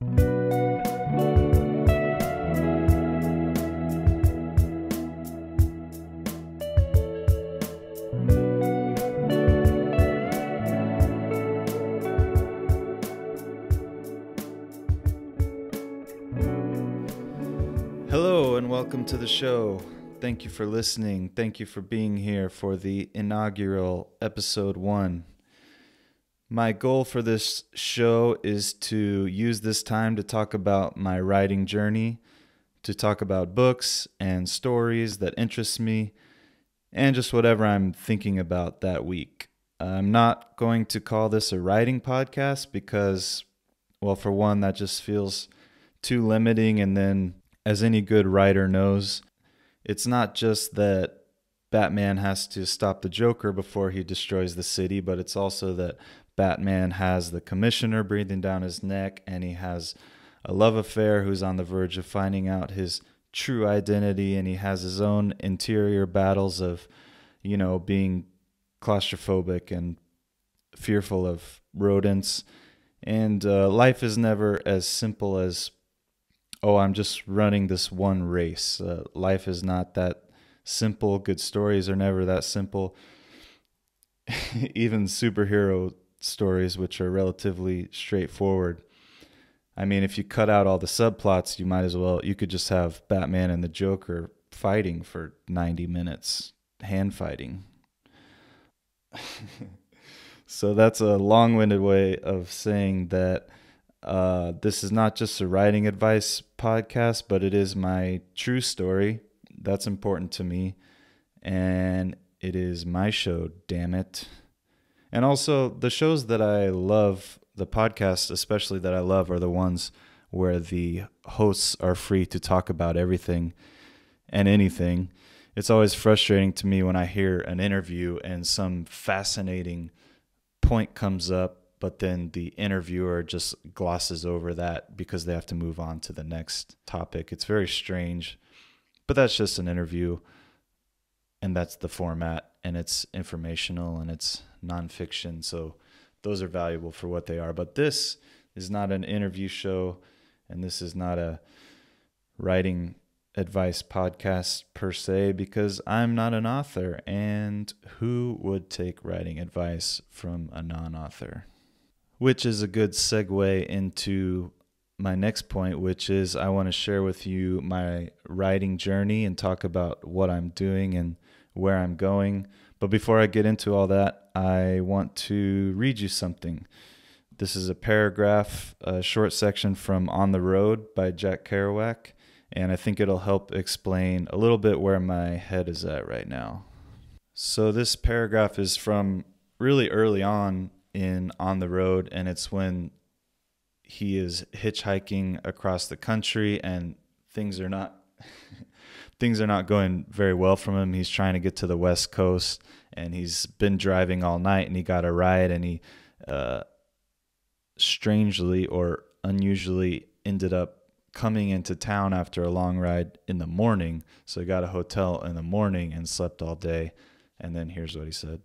Hello and welcome to the show. Thank you for listening. Thank you for being here for the inaugural episode 1. My goal for this show is to use this time to talk about my writing journey, to talk about books and stories that interest me, and just whatever I'm thinking about that week. I'm not going to call this a writing podcast because, well, for one, that just feels too limiting, and then as any good writer knows, it's not just that Batman has to stop the Joker before he destroys the city, but it's also that Batman has the commissioner breathing down his neck, and he has a love affair who's on the verge of finding out his true identity, and he has his own interior battles of, being claustrophobic and fearful of rodents. And life is never as simple as, I'm just running this one race. Life is not that simple. Good stories are never that simple. Even superhero stories, which are relatively straightforward. I mean, if you cut out all the subplots, you could just have Batman and the Joker fighting for 90 minutes, hand fighting. So that's a long-winded way of saying that this is not just a writing advice podcast, but it is my true story. That's important to me. And it is my show, damn it. And also, the shows that I love, the podcasts especially that I love, are the ones where the hosts are free to talk about everything and anything. It's always frustrating to me when I hear an interview and some fascinating point comes up, but then the interviewer just glosses over that because they have to move on to the next topic. It's very strange, but that's just an interview, and that's the format, and it's informational, and it's nonfiction, so those are valuable for what they are. But this is not an interview show, and this is not a writing advice podcast per se, because I'm not an author, and who would take writing advice from a non-author? Which is a good segue into my next point, which is I want to share with you my writing journey and talk about what I'm doing and where I'm going. But before I get into all that, I want to read you something. This is a paragraph, a short section from On the Road by Jack Kerouac, and I think it'll help explain a little bit where my head is at right now. So this paragraph is from really early on in On the Road, and it's when he is hitchhiking across the country and things are not going very well from him. He's trying to get to the West Coast, and he's been driving all night, and he got a ride, and he strangely or unusually ended up coming into town after a long ride in the morning. So he got a hotel in the morning and slept all day. And then here's what he said.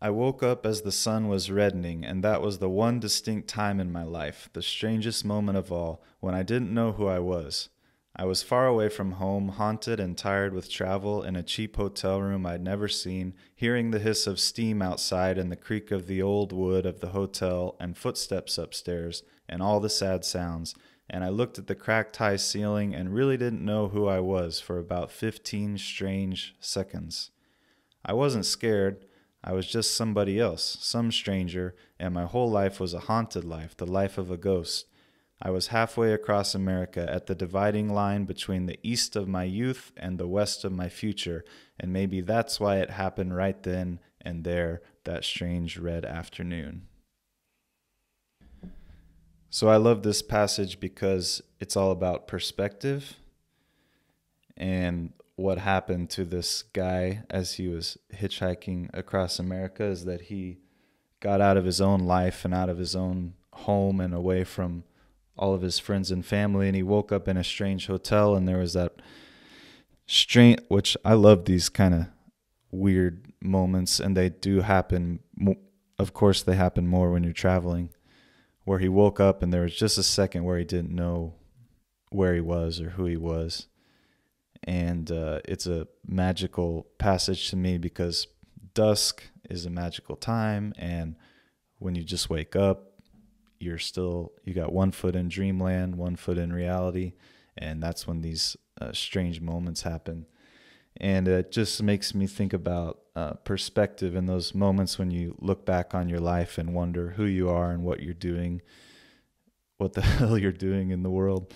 I woke up as the sun was reddening, and that was the one distinct time in my life, the strangest moment of all, when I didn't know who I was. I was far away from home, haunted and tired with travel, in a cheap hotel room I'd never seen, hearing the hiss of steam outside and the creak of the old wood of the hotel and footsteps upstairs and all the sad sounds, and I looked at the cracked high ceiling and really didn't know who I was for about 15 strange seconds. I wasn't scared. I was just somebody else, some stranger, and my whole life was a haunted life, the life of a ghost. I was halfway across America at the dividing line between the east of my youth and the west of my future, and maybe that's why it happened right then and there that strange red afternoon. So I love this passage because it's all about perspective, and what happened to this guy as he was hitchhiking across America is that he got out of his own life and out of his own home and away from all of his friends and family, and he woke up in a strange hotel, and there was that strange, which I love these kind of weird moments, and they do happen. Of course, they happen more when you're traveling, where he woke up and there was just a second where he didn't know where he was or who he was. And it's a magical passage to me because dusk is a magical time, and when you just wake up, you got one foot in dreamland, one foot in reality, and that's when these strange moments happen. And it just makes me think about perspective in those moments when you look back on your life and wonder who you are and what you're doing, what the hell you're doing in the world.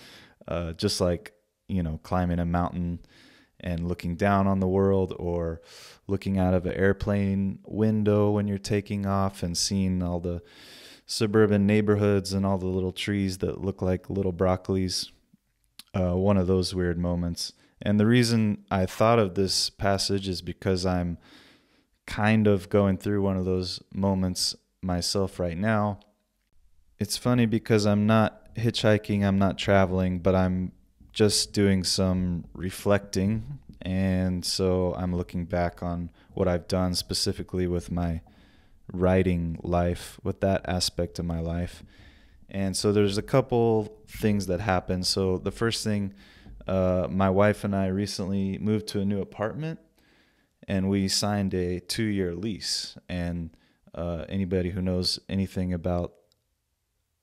Just like, climbing a mountain and looking down on the world, or looking out of an airplane window when you're taking off and seeing all the suburban neighborhoods and all the little trees that look like little broccolis. One of those weird moments. And the reason I thought of this passage is because I'm kind of going through one of those moments myself right now. It's funny because I'm not hitchhiking, I'm not traveling, but I'm just doing some reflecting. And so I'm looking back on what I've done specifically with my writing life, with that aspect of my life. And so there's a couple things that happen. So the first thing, my wife and I recently moved to a new apartment, and we signed a 2-year lease. And anybody who knows anything about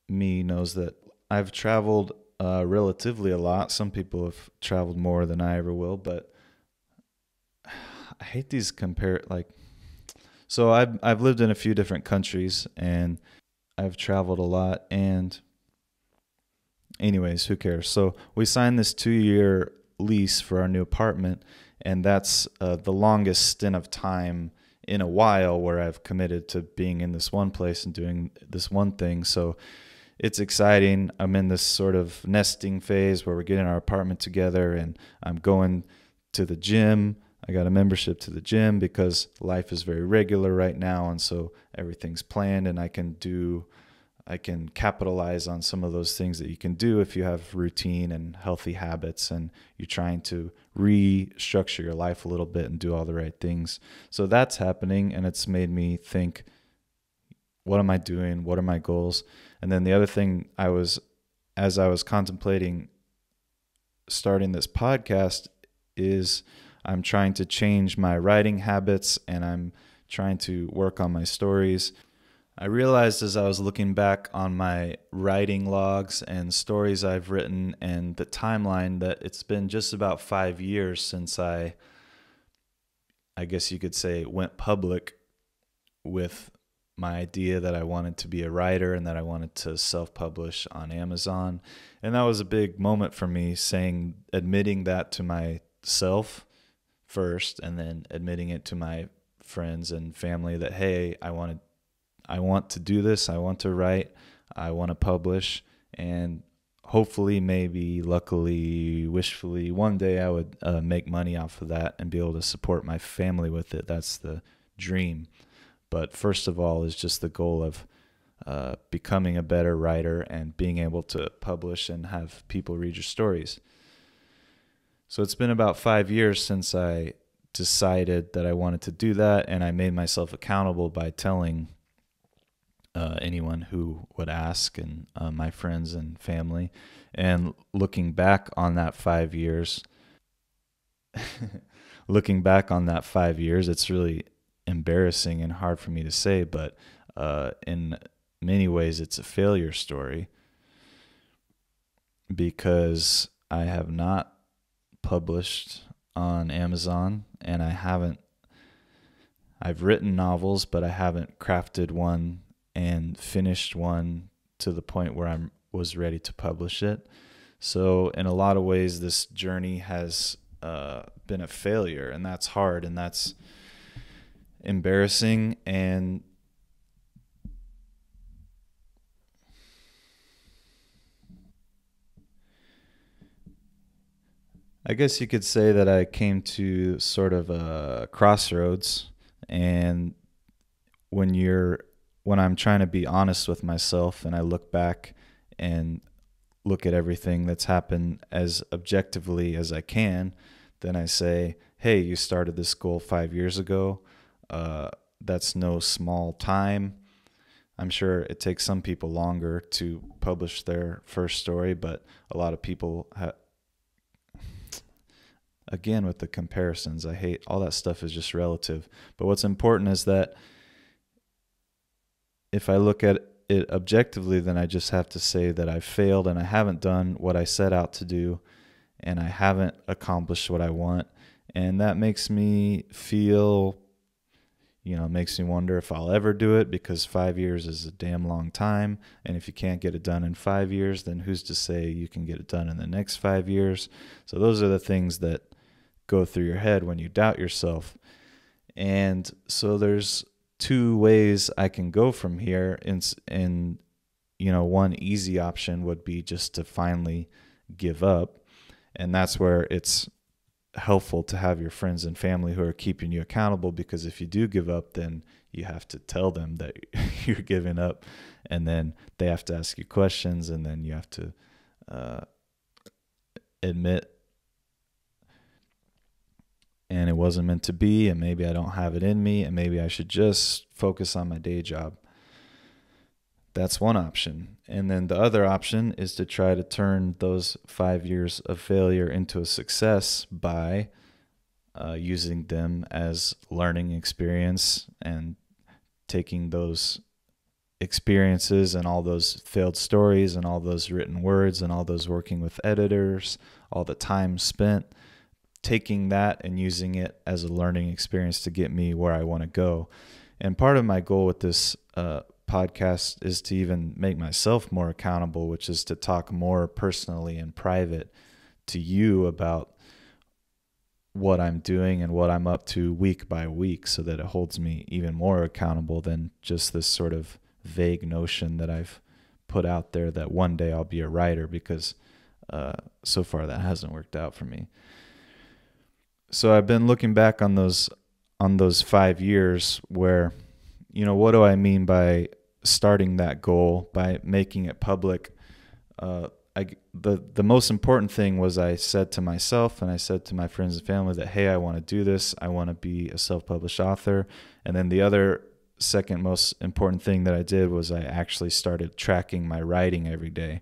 me knows that I've traveled relatively a lot. Some people have traveled more than I ever will, but I hate these so I've lived in a few different countries, and I've traveled a lot. And anyways, who cares? So we signed this 2-year lease for our new apartment, and that's the longest stint of time in a while where I've committed to being in this one place and doing this one thing. So it's exciting. I'm in this sort of nesting phase where we're getting our apartment together, and I'm going to the gym. I got a membership to the gym because life is very regular right now, and so everything's planned, and I can capitalize on some of those things that you can do if you have routine and healthy habits and you're trying to restructure your life a little bit and do all the right things. So that's happening, and it's made me think, what am I doing? What are my goals? And then the other thing as I was contemplating starting this podcast, is I'm trying to change my writing habits, and I'm trying to work on my stories. I realized as I was looking back on my writing logs and stories I've written and the timeline that it's been just about 5 years since I guess you could say, went public with my idea that I wanted to be a writer and that I wanted to self-publish on Amazon. And that was a big moment for me, admitting that to myself first, and then admitting it to my friends and family that, hey, I want to do this. I want to write. I want to publish. And hopefully, maybe, luckily, wishfully, one day I would make money off of that and be able to support my family with it. That's the dream. But first of all is just the goal of becoming a better writer and being able to publish and have people read your stories. So it's been about 5 years since I decided that I wanted to do that, and I made myself accountable by telling anyone who would ask, and my friends and family. And looking back on that 5 years, it's really embarrassing and hard for me to say, but in many ways it's a failure story, because I have not published on Amazon, and I've written novels, but I haven't crafted one and finished one to the point where I was ready to publish it. So in a lot of ways, this journey has been a failure, and that's hard, and that's embarrassing. And I guess you could say that I came to sort of a crossroads, and when I'm trying to be honest with myself and I look back and look at everything that's happened as objectively as I can, then I say, hey, you started this goal 5 years ago. That's no small time. I'm sure it takes some people longer to publish their first story, but a lot of people again, with the comparisons, I hate all that stuff is just relative. But what's important is that if I look at it objectively, then I just have to say that I failed and I haven't done what I set out to do, and I haven't accomplished what I want. And that makes me feel, makes me wonder if I'll ever do it, because 5 years is a damn long time. And if you can't get it done in 5 years, then who's to say you can get it done in the next 5 years? So those are the things that go through your head when you doubt yourself. And so there's two ways I can go from here. And one easy option would be just to finally give up. And that's where it's helpful to have your friends and family who are keeping you accountable, because if you do give up, then you have to tell them that you're giving up, and then they have to ask you questions, and then you have to admit, and it wasn't meant to be, and maybe I don't have it in me, and maybe I should just focus on my day job. That's one option. And then the other option is to try to turn those 5 years of failure into a success by using them as learning experience, and taking those experiences and all those failed stories and all those written words and all those working with editors, all the time spent, taking that and using it as a learning experience to get me where I want to go. And part of my goal with this podcast is to even make myself more accountable, which is to talk more personally and private to you about what I'm doing and what I'm up to week by week, so that it holds me even more accountable than just this sort of vague notion that I've put out there that one day I'll be a writer, because so far that hasn't worked out for me. So I've been looking back on those 5 years where, what do I mean by starting that goal, by making it public? The most important thing was I said to myself and I said to my friends and family that, hey, I want to do this. I want to be a self-published author. And then the other second most important thing that I did was I actually started tracking my writing every day.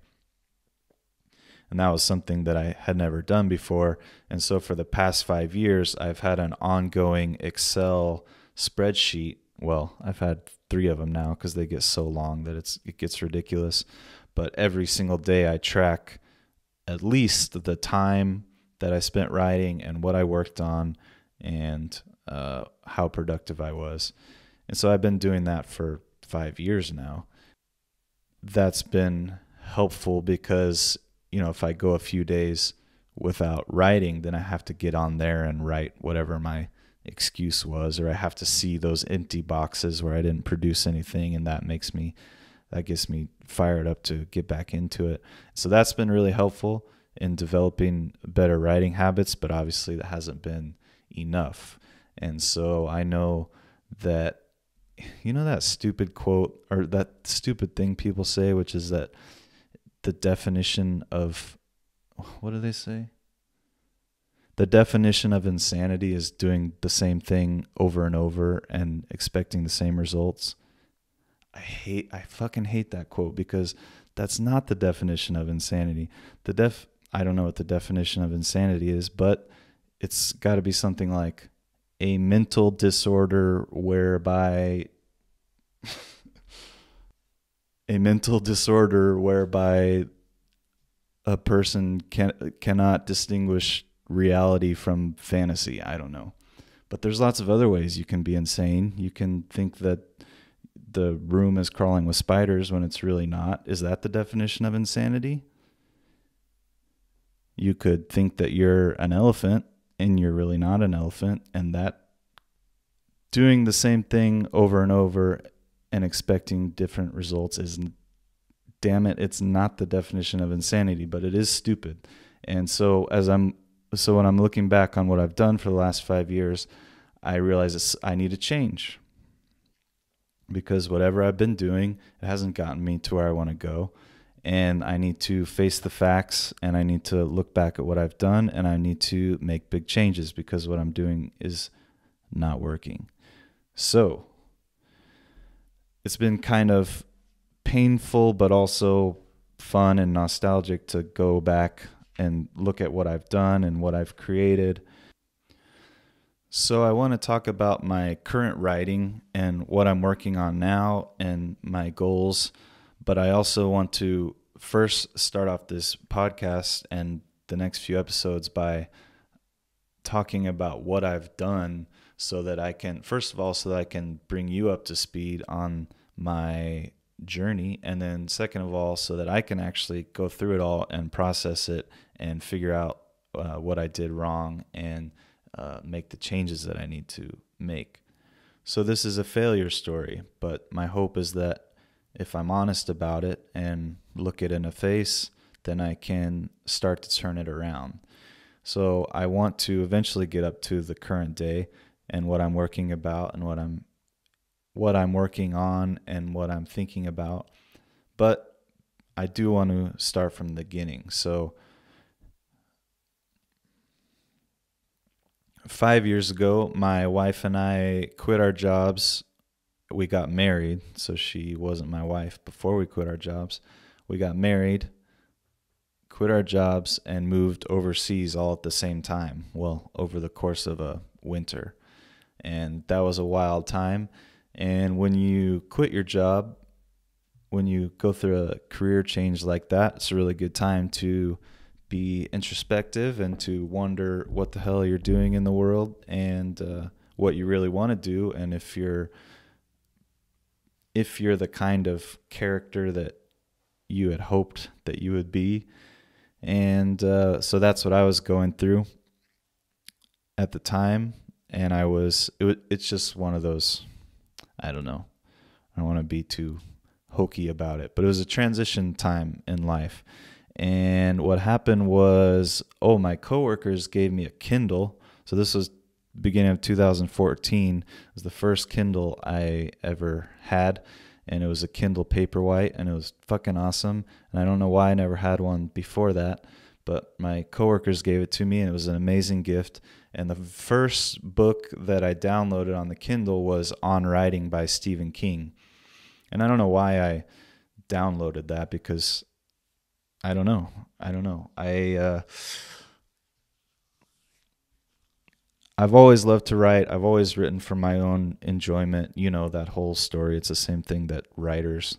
And that was something that I had never done before. And so for the past 5 years, I've had an ongoing Excel spreadsheet. Well, I've had 3 of them now, because they get so long that it gets ridiculous. But every single day I track at least the time that I spent writing and what I worked on, and how productive I was. And so I've been doing that for 5 years now. That's been helpful because if I go a few days without writing, then I have to get on there and write whatever my excuse was, or I have to see those empty boxes where I didn't produce anything, and that gets me fired up to get back into it. So that's been really helpful in developing better writing habits, but obviously that hasn't been enough. And so I know that, that stupid quote, or that stupid thing people say, which is that the definition of, what do they say? The definition of insanity is doing the same thing over and over and expecting the same results. I fucking hate that quote, because that's not the definition of insanity. I don't know what the definition of insanity is, but it's got to be something like a mental disorder whereby a person cannot distinguish reality from fantasy. I don't know. But there's lots of other ways you can be insane. You can think that the room is crawling with spiders when it's really not. Is that the definition of insanity? You could think that you're an elephant and you're really not an elephant, and that doing the same thing over and over and expecting different results is, damn it, it's not the definition of insanity, but it is stupid. And so when I'm looking back on what I've done for the last 5 years, I realize I need to change, because whatever I've been doing, it hasn't gotten me to where I want to go. And I need to face the facts, and I need to look back at what I've done, and I need to make big changes, because what I'm doing is not working. So it's been kind of painful, but also fun and nostalgic to go back and look at what I've done and what I've created. So I want to talk about my current writing and what I'm working on now and my goals. But I also want to first start off this podcast and the next few episodes by talking about what I've done so that I can, first of all, so that I can bring you up to speed on my journey. And then second of all, so that I can actually go through it all and process it and figure out what I did wrong and make the changes that I need to make. So this is a failure story, but my hope is that if I'm honest about it and look it in the face, then I can start to turn it around. So I want to eventually get up to the current day and what I'm working about and what I'm working on and what I'm thinking about. But I do want to start from the beginning. So 5 years ago, my wife and I quit our jobs. We got married, so she wasn't my wife before we quit our jobs. We got married, quit our jobs, and moved overseas all at the same time. Well, over the course of a winter. And that was a wild time. And when you quit your job, when you go through a career change like that, it's a really good time to be introspective and to wonder what the hell you're doing in the world and what you really want to do. And if you're the kind of character that you had hoped that you would be. And so that's what I was going through at the time. And it's just one of those, I don't know. I don't want to be too hokey about it, but it was a transition time in life. And what happened was, my coworkers gave me a Kindle. So this was beginning of 2014. It was the first Kindle I ever had. And it was a Kindle Paperwhite, and it was fucking awesome. And I don't know why I never had one before that, but my coworkers gave it to me, and it was an amazing gift. And the first book that I downloaded on the Kindle was On Writing by Stephen King. And I don't know why I downloaded that, because I don't know. I've always loved to write. I've always written for my own enjoyment. You know that whole story. It's the same thing that writers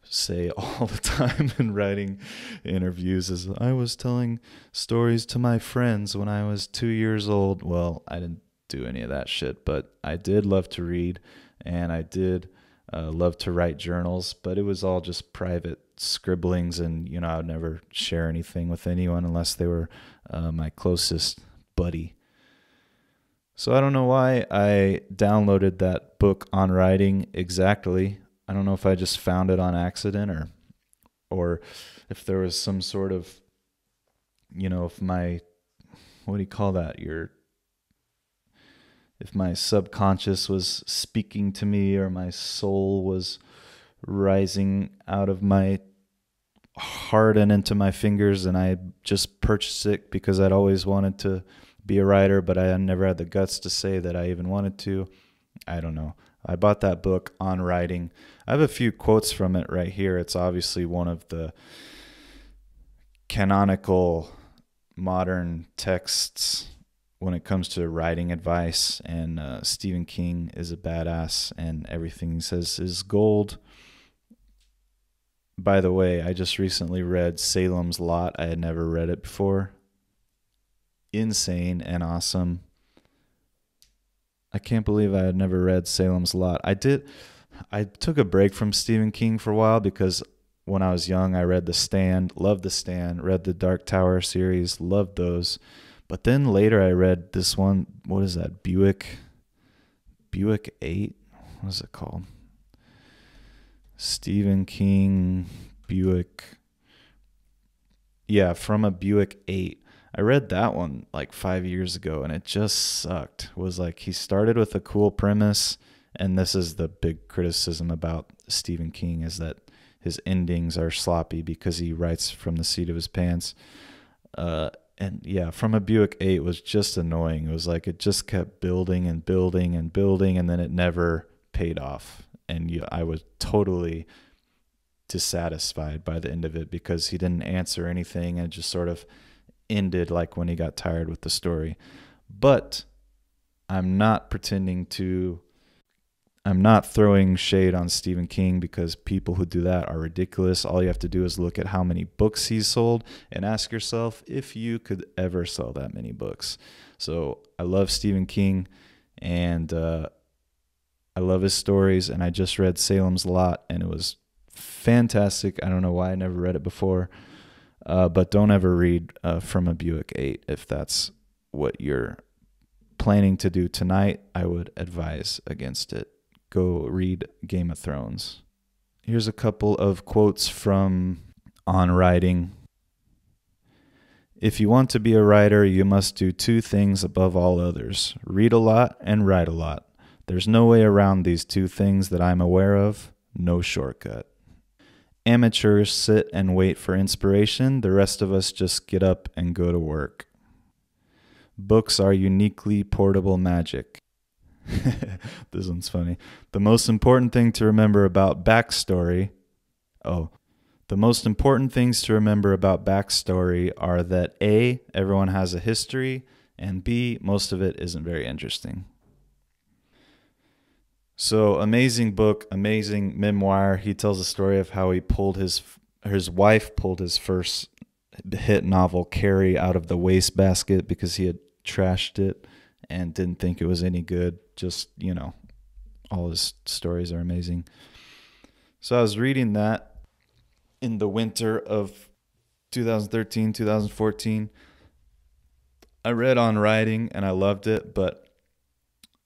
say all the time in writing interviews is, I was telling stories to my friends when I was 2 years old. Well, I didn't do any of that shit, but I did love to read, and I did love to write journals, but it was all just private scribblings, and I would never share anything with anyone unless they were my closest buddy. So I don't know why I downloaded that book On Writing exactly. I don't know if I just found it on accident or if there was some sort of, if my, what do you call that? If my subconscious was speaking to me, or my soul was rising out of my heart and into my fingers, and I just purchased it because I'd always wanted to be a writer, but I never had the guts to say that I even wanted to. I don't know. I bought that book On Writing. I have a few quotes from it right here. It's obviously one of the canonical modern texts when it comes to writing advice, and Stephen King is a badass, and everything he says is gold. By the way, I just recently read Salem's Lot. I had never read it before. Insane and awesome. I can't believe I had never read Salem's Lot. I took a break from Stephen King for a while because when I was young, I read The Stand, loved The Stand, read the Dark Tower series, loved those. But then later I read this one, what is that, Buick 8? What is it called? Stephen King, Buick. Yeah, From a Buick 8. I read that one like 5 years ago, and it just sucked. It was like he started with a cool premise, and this is the big criticism about Stephen King, is that his endings are sloppy because he writes from the seat of his pants. And yeah, From a Buick 8 was just annoying. It was like it just kept building and building and building, and then it never paid off. and I was totally dissatisfied by the end of it because he didn't answer anything and just sort of ended like when he got tired with the story. But I'm not throwing shade on Stephen King, because people who do that are ridiculous. All you have to do is look at how many books he's sold and ask yourself if you could ever sell that many books. So I love Stephen King, and I love his stories, and I just read Salem's Lot, and it was fantastic. I don't know why I never read it before, but don't ever read From a Buick 8 if that's what you're planning to do tonight. I would advise against it. Go read Game of Thrones. Here's a couple of quotes from On Writing. If you want to be a writer, you must do two things above all others: read a lot and write a lot. There's no way around these two things that I'm aware of. No shortcut. Amateurs sit and wait for inspiration. The rest of us just get up and go to work. Books are uniquely portable magic. This one's funny. The most important thing to remember about backstory. The most important things to remember about backstory are that A, everyone has a history, and B, most of it isn't very interesting. So, amazing book, amazing memoir. He tells a story of how he pulled his wife pulled his first hit novel, Carrie, out of the wastebasket because he had trashed it and didn't think it was any good. Just, all his stories are amazing. So I was reading that in the winter of 2013, 2014. I read On Writing and I loved it, but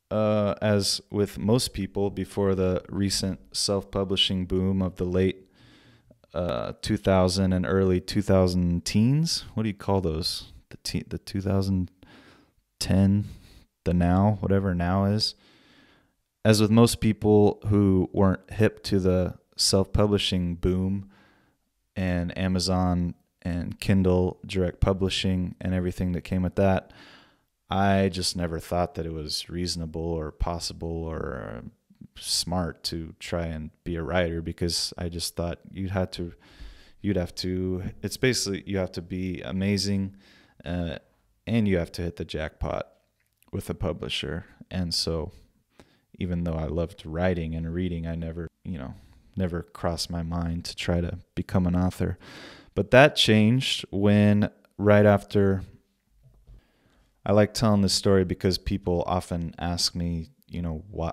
as with most people before the recent self-publishing boom of the late 2000 and early 2000 teens, what do you call those? The 2010, the now, whatever now is. As with most people who weren't hip to the self-publishing boom and Amazon and Kindle direct publishing and everything that came with that, I just never thought that it was reasonable or possible or smart to try and be a writer, because I just thought you have to, it's basically you have to be amazing and you have to hit the jackpot with a publisher. And so even though I loved writing and reading, I never crossed my mind to try to become an author. But that changed when right after, I like telling this story because people often ask me,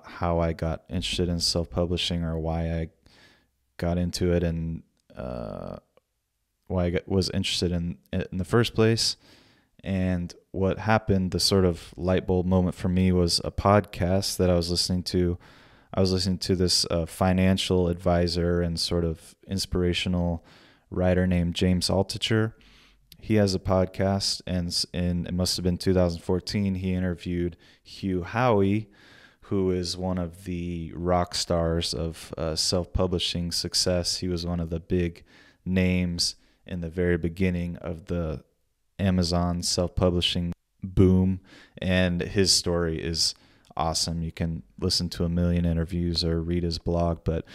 how I got interested in self-publishing or why I got into it and why I was interested in it in the first place. And what happened, the sort of light bulb moment for me, was a podcast that I was listening to. I was listening to this financial advisor and sort of inspirational writer named James Altucher. He has a podcast, and it must have been 2014, he interviewed Hugh Howey, who is one of the rock stars of self-publishing success. He was one of the big names in the very beginning of the Amazon self-publishing boom, and his story is awesome. You can listen to a million interviews or read his blog, but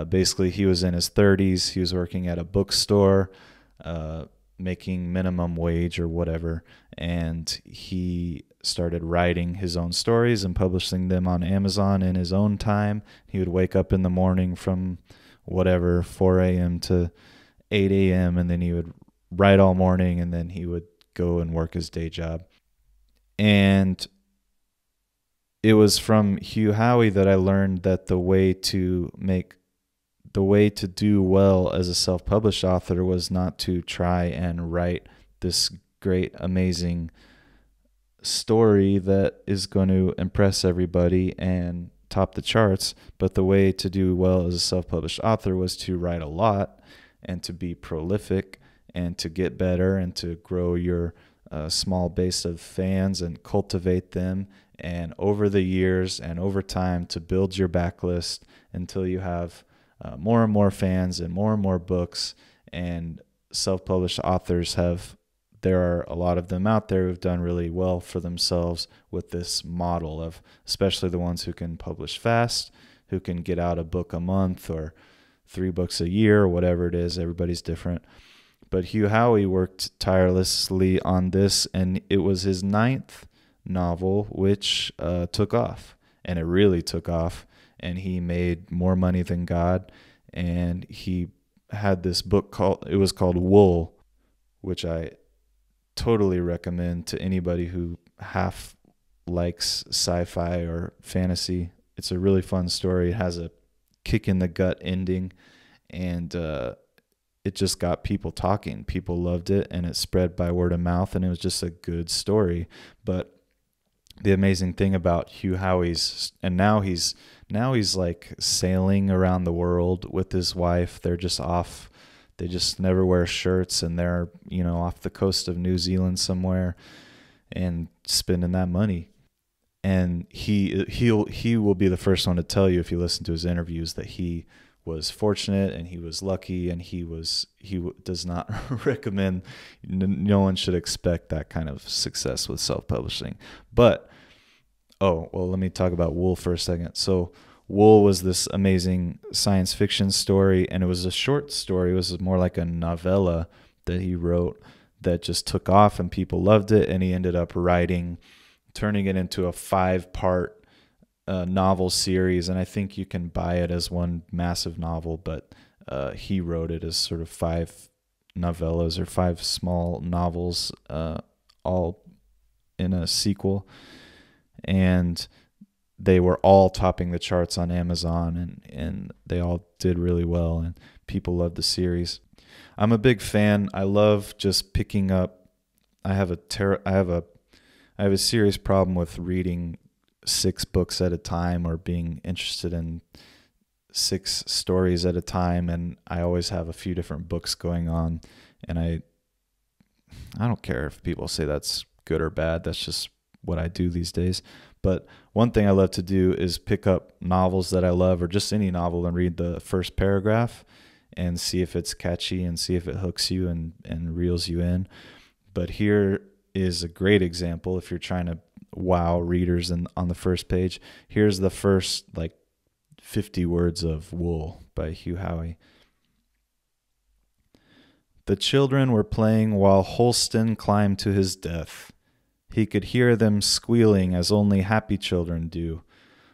basically he was in his 30s. He was working at a bookstore, making minimum wage or whatever, and he started writing his own stories and publishing them on Amazon in his own time. He would wake up in the morning from 4 a.m. to 8 a.m. and then he would write all morning, and then he would go and work his day job. And it was from Hugh Howey that I learned that the way to do well as a self-published author was not to try and write this great, amazing story that is going to impress everybody and top the charts, but the way to do well as a self-published author was to write a lot and to be prolific and to get better and to grow your small base of fans and cultivate them, and over the years and over time to build your backlist until you have more and more fans and more books. And self-published authors there are a lot of them out there who've done really well for themselves with this model of, especially the ones who can publish fast, who can get out a book a month or 3 books a year or whatever it is. Everybody's different. But Hugh Howey worked tirelessly on this, and it was his 9th novel, which took off. And it really took off. And he made more money than God. And he had this book called Wool, which I totally recommend to anybody who half likes sci-fi or fantasy. It's a really fun story. It has a kick in the gut ending, and it just got people talking. People loved it, and it spread by word of mouth, and it was just a good story. But the amazing thing about Hugh Howey's, and now he's like sailing around the world with his wife. They're just off. They just never wear shirts, and they're, off the coast of New Zealand somewhere and spending that money. And he will be the first one to tell you, if you listen to his interviews, that he was fortunate and he was lucky, and he does not recommend, no one should expect that kind of success with self-publishing. But let me talk about Wool for a second. So Wool was this amazing science fiction story, and it was a short story. It was more like a novella that he wrote that just took off, and people loved it, and he ended up turning it into a 5-part novel series, and I think you can buy it as one massive novel, but he wrote it as sort of 5 novellas or 5 small novels, all in a sequel, and they were all topping the charts on Amazon, and they all did really well, and people loved the series. I'm a big fan. I love just picking up. I have a serious problem with reading 6 books at a time, or being interested in 6 stories at a time, and I always have a few different books going on, and I don't care if people say that's good or bad. That's just what I do these days. But one thing I love to do is pick up novels that I love, or just any novel, and read the first paragraph and see if it's catchy and see if it hooks you and reels you in. But here is a great example if you're trying to wow readers on the first page. Here's the first 50 words of Wool by Hugh Howey. The children were playing while Holston climbed to his death. He could hear them squealing as only happy children do.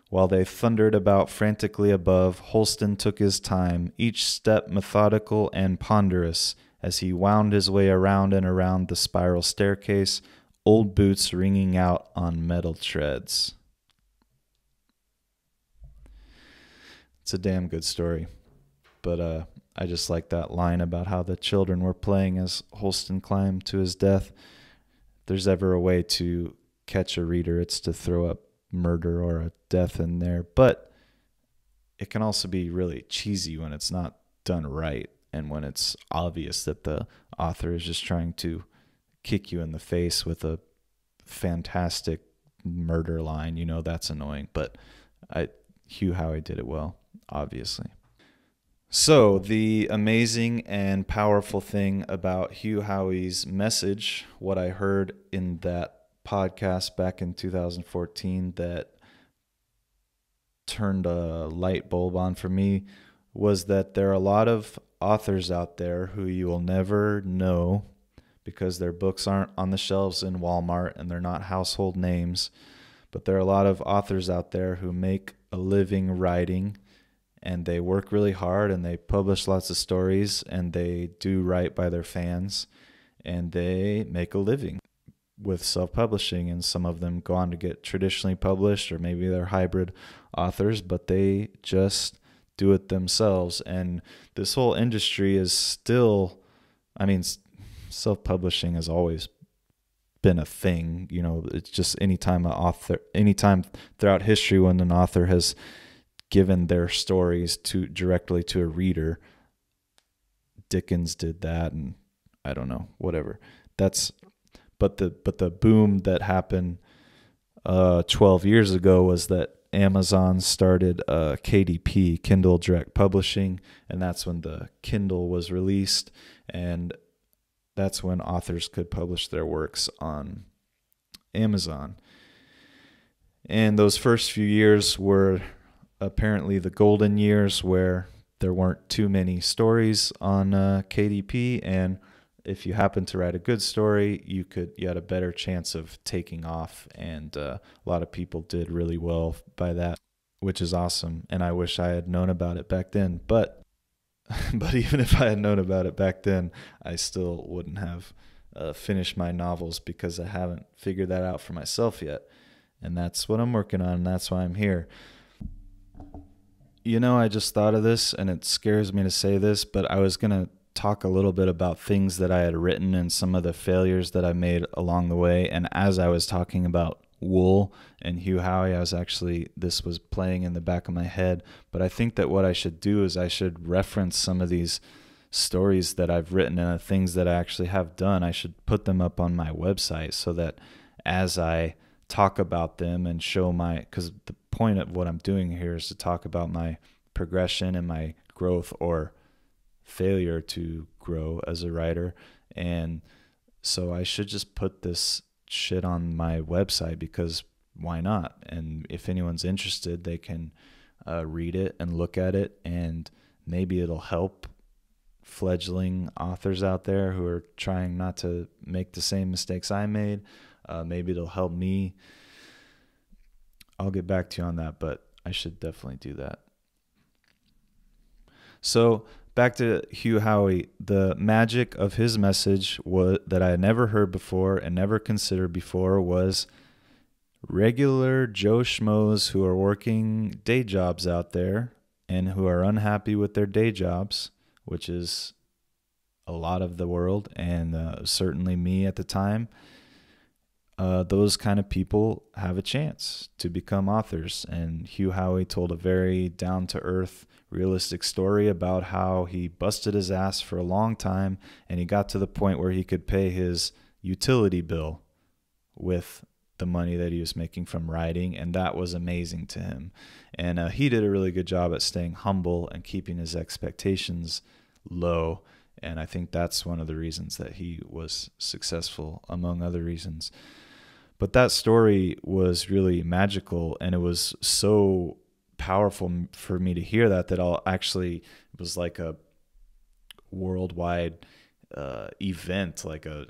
While they thundered about frantically above, Holston took his time, each step methodical and ponderous, as he wound his way around and around the spiral staircase, old boots ringing out on metal treads. It's a damn good story. But I just like that line about how the children were playing as Holston climbed to his death. If there's ever a way to catch a reader, it's to throw up murder or a death in there. But it can also be really cheesy when it's not done right, and when it's obvious that the author is just trying to kick you in the face with a fantastic murder line. That's annoying. But Hugh Howey did it well, obviously. So the amazing and powerful thing about Hugh Howey's message, what I heard in that podcast back in 2014 that turned a light bulb on for me, was that there are a lot of authors out there who you will never know because their books aren't on the shelves in Walmart and they're not household names. But there are a lot of authors out there who make a living writing, and they work really hard, and they publish lots of stories, and they do right by their fans, and they make a living with self-publishing. And some of them go on to get traditionally published, or maybe they're hybrid authors, but they just do it themselves. And this whole industry is still, self-publishing has always been a thing. It's just anytime throughout history when an author has given their stories directly to a reader, Dickens did that, and I don't know, whatever. But the boom that happened 12 years ago was that Amazon started KDP, Kindle Direct Publishing, and that's when the Kindle was released, and that's when authors could publish their works on Amazon. And those first few years were apparently the golden years where there weren't too many stories on KDP, and if you happen to write a good story, you had a better chance of taking off, and a lot of people did really well by that, which is awesome. And I wish I had known about it back then, but but even if I had known about it back then, I still wouldn't have finished my novels because I haven't figured that out for myself yet. And that's what I'm working on, and that's why I'm here. I just thought of this, and it scares me to say this, but I was going to talk a little bit about things that I had written and some of the failures that I made along the way. And as I was talking about Wool and Hugh Howey, this was playing in the back of my head. But I think that what I should do is I should reference some of these stories that I've written and the things that I actually have done. I should put them up on my website so that as I talk about them and show because the point of what I'm doing here is to talk about my progression and my growth or failure to grow as a writer. And so I should just put this shit on my website because why not? And if anyone's interested, they can read it and look at it, and maybe it'll help fledgling authors out there who are trying not to make the same mistakes I made. Maybe it'll help me. I'll get back to you on that, but I should definitely do that. So back to Hugh Howey, the magic of his message that I had never heard before and never considered before was regular Joe Schmoes who are working day jobs out there and who are unhappy with their day jobs, which is a lot of the world, and certainly me at the time. Those kind of people have a chance to become authors. And Hugh Howey told a very down-to-earth, realistic story about how he busted his ass for a long time, and he got to the point where he could pay his utility bill with the money that he was making from writing, and that was amazing to him. And he did a really good job at staying humble and keeping his expectations low, and I think that's one of the reasons that he was successful, among other reasons. But that story was really magical, and it was so powerful for me to hear that it was like a worldwide event, like a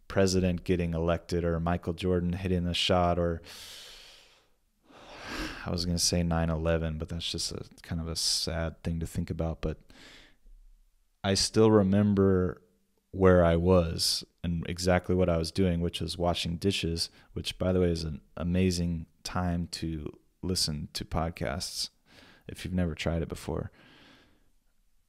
president getting elected, or Michael Jordan hitting a shot, or I was going to say 9/11, but that's just a kind of a sad thing to think about. But I still remember where I was and exactly what I was doing, which was washing dishes, which, by the way, is an amazing time to listen to podcasts if you've never tried it before.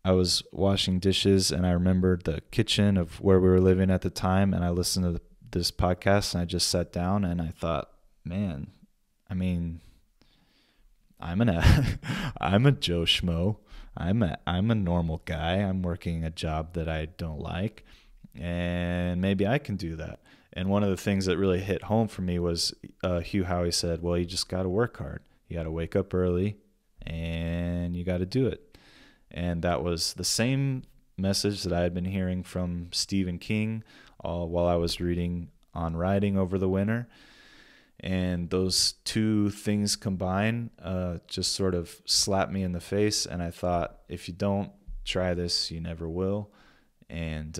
I was washing dishes, and I remembered the kitchen of where we were living at the time, and I listened to this podcast, and I just sat down, and I thought, man, I mean, I'm a Joe Schmo. I'm a normal guy. I'm working a job that I don't like, and maybe I can do that. And one of the things that really hit home for me was Hugh Howey said, well, you just got to work hard. You got to wake up early, and you got to do it. And that was the same message that I had been hearing from Stephen King while I was reading on writing over the winter. And those two things combined just sort of slapped me in the face. And I thought, if you don't try this, you never will. And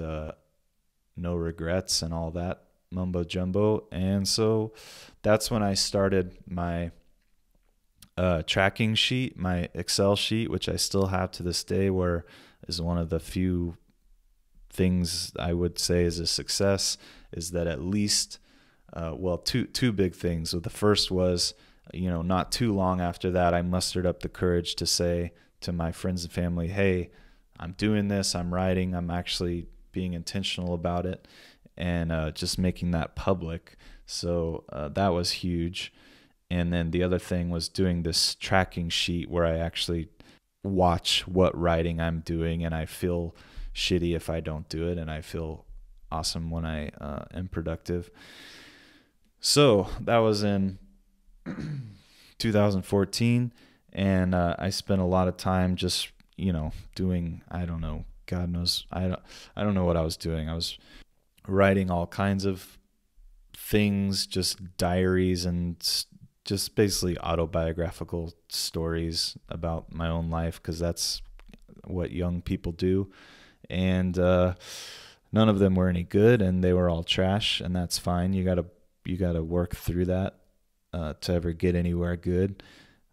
no regrets and all that mumbo jumbo. And so that's when I started my tracking sheet, my Excel sheet, which I still have to this day, where is one of the few things I would say is a success, is that at least two big things. So the first was, not too long after that, I mustered up the courage to say to my friends and family, hey, I'm doing this, I'm writing, I'm actually being intentional about it, and just making that public. So that was huge. And then the other thing was doing this tracking sheet where I actually watch what writing I'm doing, and I feel shitty if I don't do it, and I feel awesome when I am productive. So that was in 2014, and I spent a lot of time just, doing, I don't know, God knows, I don't know what I was doing. I was writing all kinds of things, just diaries and just basically autobiographical stories about my own life, because that's what young people do. And none of them were any good, and they were all trash, and that's fine. You gotta work through that to ever get anywhere good.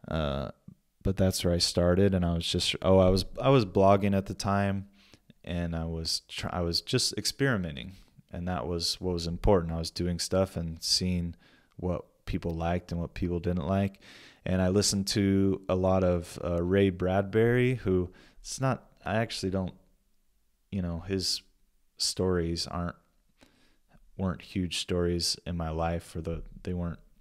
But that's where I started, and I was blogging at the time, and I was just experimenting, and that was what was important. I was doing stuff and seeing what people liked and what people didn't like. And I listened to a lot of Ray Bradbury, who it's not, I actually don't, his stories weren't huge stories in my life,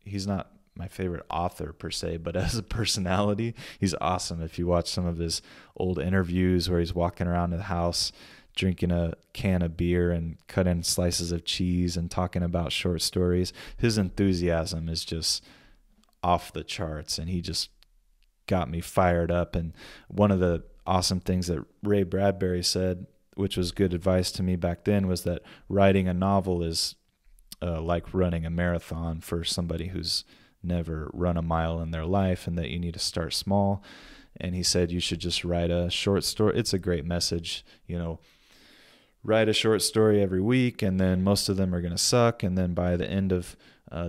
he's not my favorite author per se, but as a personality, he's awesome. If you watch some of his old interviews where he's walking around the house drinking a can of beer and cutting slices of cheese and talking about short stories, his enthusiasm is just off the charts, and he just got me fired up. And one of the awesome things that Ray Bradbury said, which was good advice to me back then, was that writing a novel is like running a marathon for somebody who's never run a mile in their life, and that you need to start small. And he said you should just write a short story. It's a great message, write a short story every week, and then most of them are going to suck, and then by the end of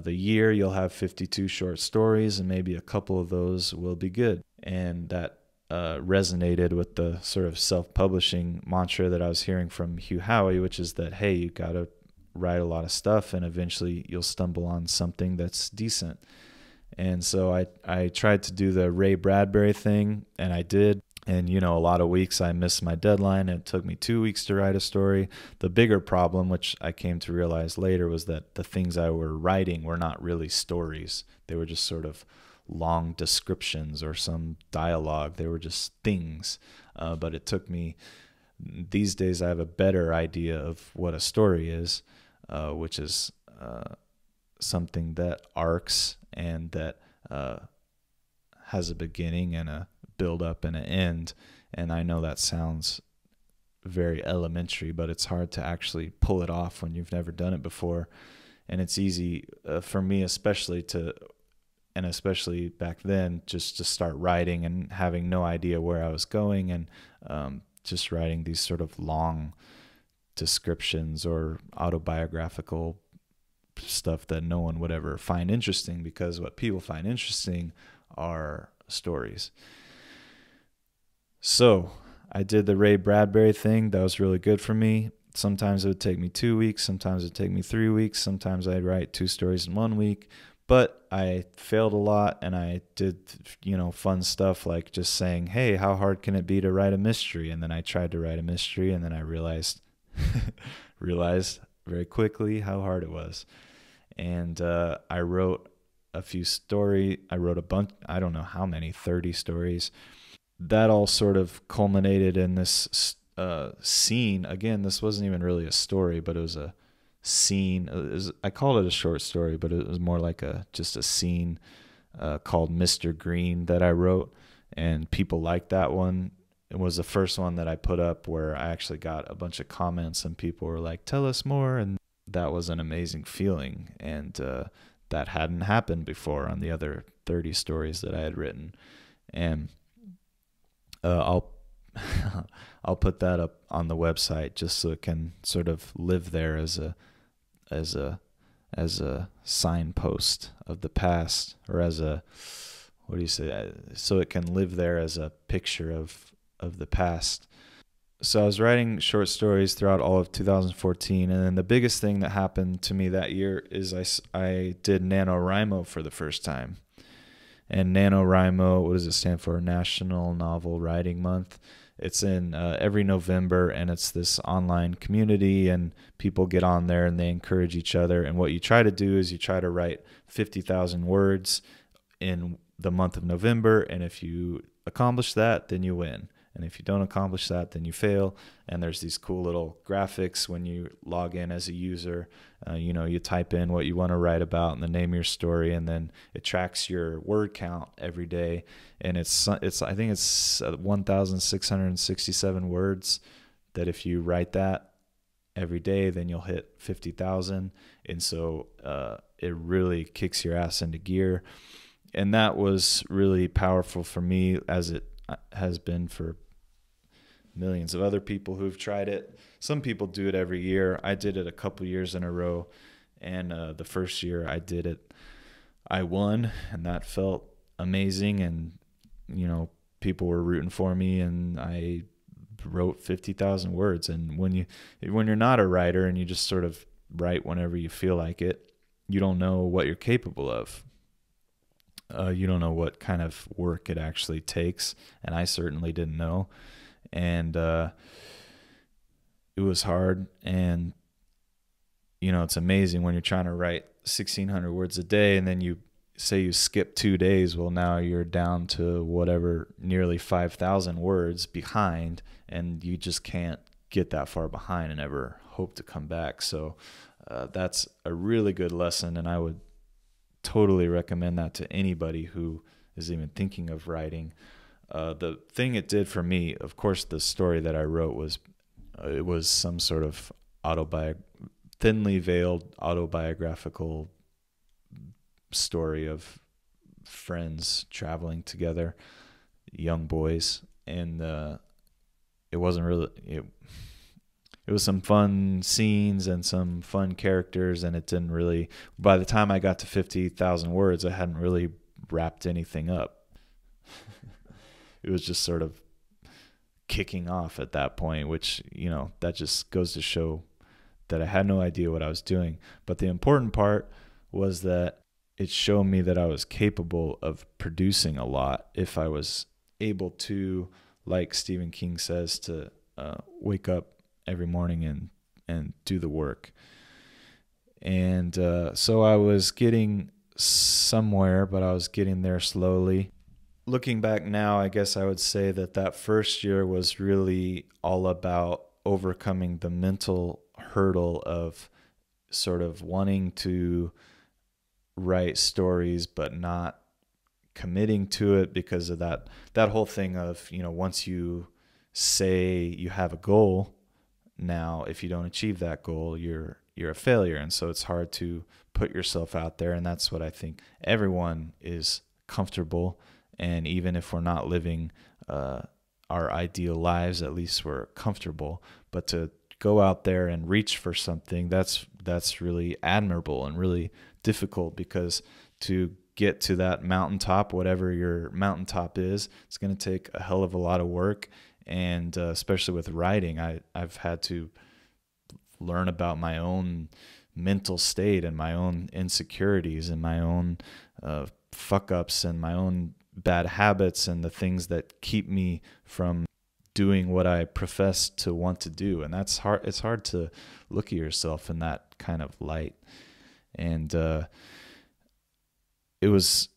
the year you'll have 52 short stories, and maybe a couple of those will be good. And that resonated with the sort of self-publishing mantra that I was hearing from Hugh Howey, which is that, hey, you got to write a lot of stuff, and eventually you'll stumble on something that's decent. And so I tried to do the Ray Bradbury thing, and I did. And, a lot of weeks I missed my deadline, and it took me 2 weeks to write a story. The bigger problem, which I came to realize later, was that the things I were writing were not really stories. They were just sort of long descriptions or some dialogue. They were just things. But it took me, these days I have a better idea of what a story is, which is something that arcs and that has a beginning and a build up and an end. And I know that sounds very elementary, but it's hard to actually pull it off when you've never done it before. And it's easy for me, especially back then, just to start writing and having no idea where I was going, and just writing these sort of long descriptions or autobiographical stuff that no one would ever find interesting, because what people find interesting are stories. So I did the Ray Bradbury thing. That was really good for me. Sometimes it would take me 2 weeks. Sometimes it would take me 3 weeks. Sometimes I'd write 2 stories in 1 week. But I failed a lot, and I did, fun stuff like just saying, hey, how hard can it be to write a mystery? And then I tried to write a mystery, and then I realized very quickly how hard it was. And I wrote a few stories. I wrote a bunch, I don't know how many, 30 stories. That all sort of culminated in this scene. Again, this wasn't even really a story, but it was a scene. I called it a short story, but it was more like just a scene called Mr. Green that I wrote, and people liked that one. It was the first one that I put up where I actually got a bunch of comments, and people were like, tell us more. And that was an amazing feeling, and that hadn't happened before on the other 30 stories that I had written. And I'll put that up on the website just so it can sort of live there as a signpost of the past, or as a, what do you say? So it can live there as a picture of the past. So I was writing short stories throughout all of 2014, and then the biggest thing that happened to me that year is I did Nanowrimo for the first time. And Nanowrimo, what does it stand for? National Novel Writing Month. It's in every November, and it's this online community, and people get on there and they encourage each other. And what you try to do is you try to write 50,000 words in the month of November, and if you accomplish that, then you win. And if you don't accomplish that, then you fail. And there's these cool little graphics when you log in as a user. You type in what you want to write about and the name of your story, and then it tracks your word count every day. And it's I think it's 1,667 words. That if you write that every day, then you'll hit 50,000. And so it really kicks your ass into gear. And that was really powerful for me, as it has been for millions of other people who've tried it. Some people do it every year. I did it a couple years in a row, and the first year I did it, I won, and that felt amazing. And people were rooting for me, and I wrote 50,000 words. And when you're not a writer and you just sort of write whenever you feel like it, you don't know what you're capable of. You don't know what kind of work it actually takes, and I certainly didn't know. And it was hard. And it's amazing when you're trying to write 1,600 words a day, and then you say you skip 2 days. Well, now you're down to whatever, nearly 5,000 words behind, and you just can't get that far behind and ever hope to come back. So that's a really good lesson, and I would totally recommend that to anybody who is even thinking of writing. The thing it did for me, of course, the story that I wrote was it was some sort of thinly veiled autobiographical story of friends traveling together, young boys, and it wasn't really it was some fun scenes and some fun characters, and it didn't really, by the time I got to 50,000 words, I hadn't really wrapped anything up. It was just sort of kicking off at that point, which, that just goes to show that I had no idea what I was doing. But the important part was that it showed me that I was capable of producing a lot if I was able to, like Stephen King says, to wake up every morning and do the work. And so I was getting somewhere, but I was getting there slowly. Looking back now, I guess I would say that first year was really all about overcoming the mental hurdle of sort of wanting to write stories but not committing to it because of that whole thing of, once you say you have a goal, now if you don't achieve that goal, you're a failure. And so it's hard to put yourself out there, and that's what I think everyone is comfortable. And even if we're not living our ideal lives, at least we're comfortable. But to go out there and reach for something, that's really admirable and really difficult, because to get to that mountaintop, whatever your mountaintop is, it's going to take a hell of a lot of work. And especially with writing, I've had to learn about my own mental state and my own insecurities and my own fuck-ups and my own bad habits and the things that keep me from doing what I profess to want to do. And that's hard. It's hard to look at yourself in that kind of light. And it was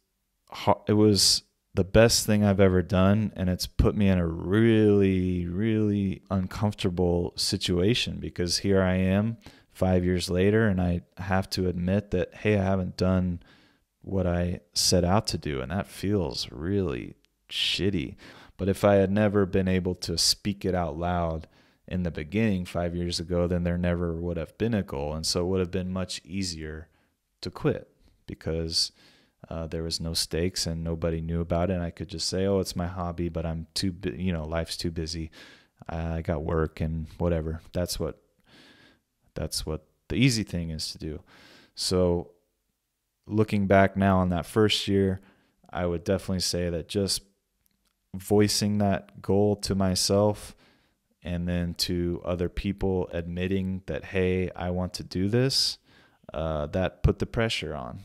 the best thing I've ever done, and it's put me in a really, really uncomfortable situation, because here I am 5 years later, and I have to admit that, hey, I haven't done what I set out to do, and that feels really shitty. But if I had never been able to speak it out loud in the beginning 5 years ago, then there never would have been a goal, and so it would have been much easier to quit, because there was no stakes and nobody knew about it. And I could just say, oh, it's my hobby, but I'm too, life's too busy. I got work and whatever. That's what the easy thing is to do. So looking back now on that first year, I would definitely say that just voicing that goal to myself, and then to other people admitting that, hey, I want to do this, that put the pressure on.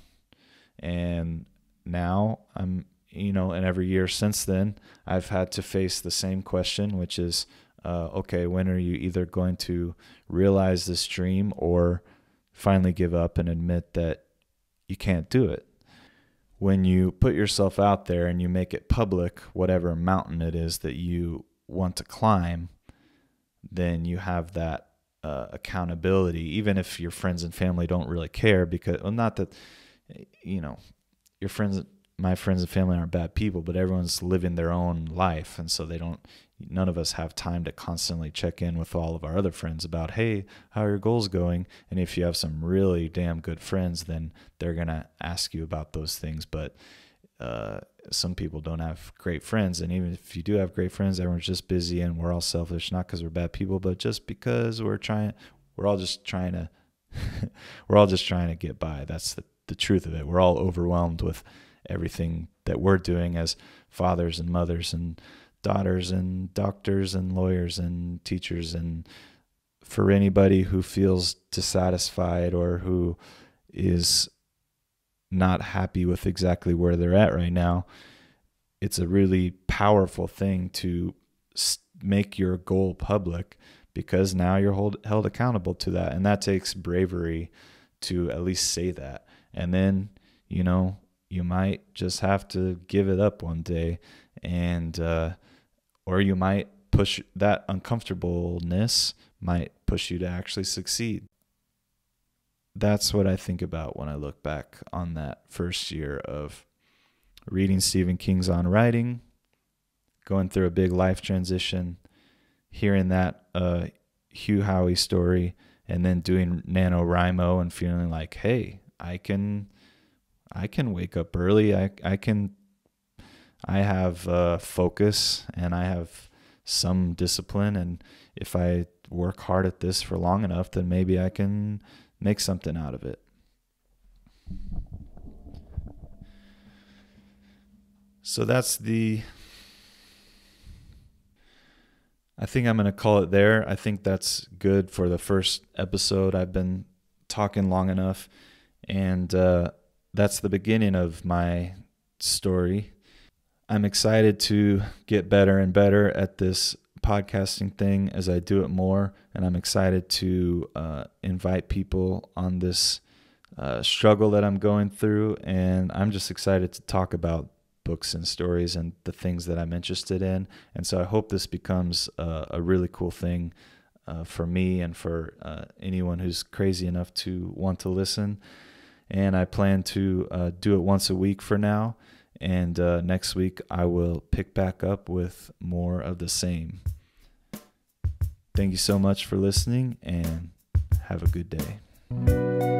And now I'm, and every year since then, I've had to face the same question, which is, okay, when are you either going to realize this dream or finally give up and admit that you can't do it? When you put yourself out there and you make it public, whatever mountain it is that you want to climb, then you have that accountability, even if your friends and family don't really care, because, well, not that, your friends, my friends and family aren't bad people, but everyone's living their own life. And so none of us have time to constantly check in with all of our other friends about, hey, how are your goals going? And if you have some really damn good friends, then they're going to ask you about those things. But some people don't have great friends. And even if you do have great friends, everyone's just busy and we're all selfish, not because we're bad people, but just because we're all just trying to, we're all just trying to get by. That's the truth of it. We're all overwhelmed with everything that we're doing as fathers and mothers and daughters and doctors and lawyers and teachers. And for anybody who feels dissatisfied or who is not happy with exactly where they're at right now, it's a really powerful thing to make your goal public, because now you're held accountable to that. And that takes bravery to at least say that. And then, you might just have to give it up one day, and or you might push that uncomfortableness might push you to actually succeed. That's what I think about when I look back on that first year of reading Stephen King's On Writing, going through a big life transition, hearing that Hugh Howey story, and then doing NaNoWriMo and feeling like, hey, I can wake up early. I have focus, and I have some discipline, and if I work hard at this for long enough, then maybe I can make something out of it. So I think I'm going to call it there. I think that's good for the first episode. I've been talking long enough, and that's the beginning of my story. I'm excited to get better and better at this podcasting thing as I do it more, and I'm excited to invite people on this struggle that I'm going through, and I'm just excited to talk about books and stories and the things that I'm interested in. And so I hope this becomes a really cool thing for me and for anyone who's crazy enough to want to listen. And I plan to do it once a week for now. And next week I will pick back up with more of the same. Thank you so much for listening, and have a good day.